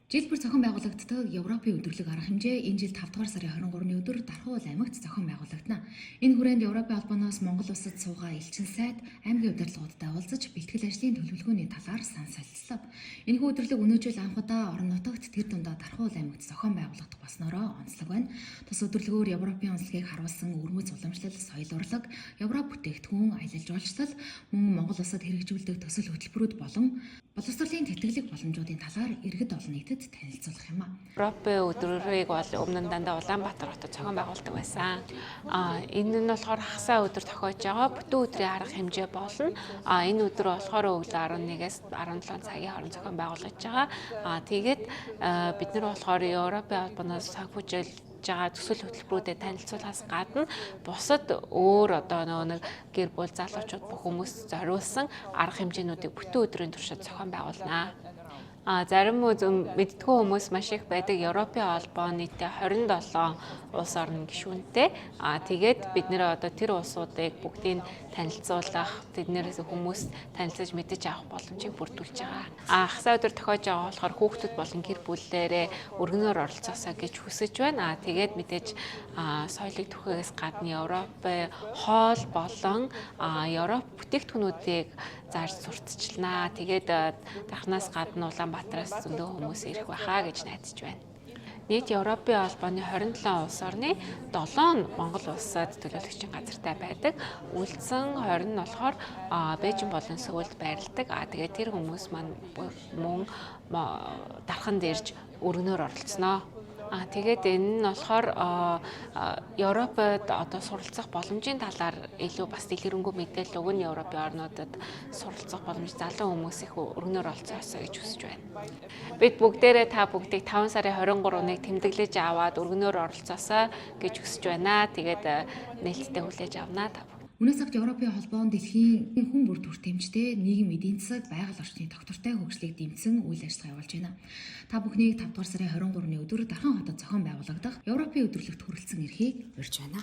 Жил бүр зохион байгуулагддаг Европын өдөрлөг арга хэмжээ энэ жил 5 дугаар сарын 23-ны өдөр Дархуул аймагт зохион байгуулагдана. Энэ хүрээнд Европын албаноос Монгол улсад суугаа элчин сайд аймгийн удирдлагуудтай уулзаж бэлтгэл ажлын төлөвлөгөөний талаар сан солилцлоо. Энэхүү өдөрлөг өнөөжил анх удаа орон нутагт тэр дундаа Дархуул аймагт зохион байгуулагдах болсноороо онцлог байна. Тус өдөрлөгөөр Европын онцлогийг харуулсан өрмөц уламжлал, соёл урлаг, Европ бүтээгдэхүүн, аялал жуулчлал, мөн Монгол улсад хэрэгжүүлдэг төсөл хөтөлбөрүүд болон боловсролын тэтгэлэг боломжуудын талаар иргэд олон нийтэд танилцуулах юм а. Европын өдрийг бол өмнө нь дандаа Улаанбаатар хотод зохион байгуулдаг байсан. Энэ нь болохоор хагасаа өдөр тохиож байгаа бүтэн өдрийн арга хэмжээ болно. Энэ өдөр болохоор өглөө 11-ээс 17 цагийн хооронд зохион байгуулагдж байгаа. Тэгээд бид нар болохоор Европын албаноос санхүүжил байгаа төсөл хөтөлбөрүүдэд танилцуулахаас гадна бусад өөр нэг гэр бүл залуучууд бүх хүмүүс зориулсан арга хэмжээнүүдийг бүтэн өдрийн туршид зохион байгуулнаа. Зарим мэддэггүй хүмүүс маш их байдаг. Европын холбоо нийтдээ 27 улс орн гишүүнтэй. Тэгээд бид нэр тэр улсуудыг бүгдийг танилцуулах, тэднээс хүмүүс танилцаж мэдэж авах боломжийг бүрдүүлж байгаа. Хагасаа өдөр тохиож байгаа болохоор хүүхдүүд болон гэр бүлээрээ өргөнөөр оролцоосоо гэж хүсэж байна. Тэгээд мэдээж соёлыг түхэхээс гадна Европын хоол болон Европ бүтээгдэхүүнүүдийг зарж сурталчилнаа. Тэгээд дахнаас гадна Улаанбаатараас зөндөө хүмүүс ирэх байхаа гэж найдаж байна. Нийт Европын холбооны 27 улс орны 7 нь Монгол улсад төлөөлөгчийн газартай байдаг. Үлдсэн 20 нь болохоор Бээжин болон Сөүлд байрладаг. Тэгээд тэр хүмүүс маань мөн дарханд ирж өргөнөөр оролцсноо. Тэгээд энэ нь болохоор Европод суралцах боломжийн талаар илүү бас дэлгэрэнгүй мэдээлэл өгнө. Европын орнуудад суралцах боломж залуу хүмүүс их өргөнөөр оролцоосоо гэж хүсэж байна. Бид бүгдээрээ та бүгдийг 5 сарын 23-ныг тэмдэглэж аваад өргөнөөр оролцоосоо гэж хүсэж байна. Тэгээд нээлттэй хүлээж авнаа та. Өнөөс авч Европын холбоон дэлхийн хүн бүр дүртэмжтэй нийгэм эдийн засаг, байгаль орчны тогтвортой хөгжлийг дэмжсэн үйл ажиллагаа явуулж байна. Та бүхнийг 5 дугаар сарын 23-ны өдөр Дархан хотод зохион байгуулагдах Европын өдөрлөгт хүрэлцэн эрхийг урьж байна.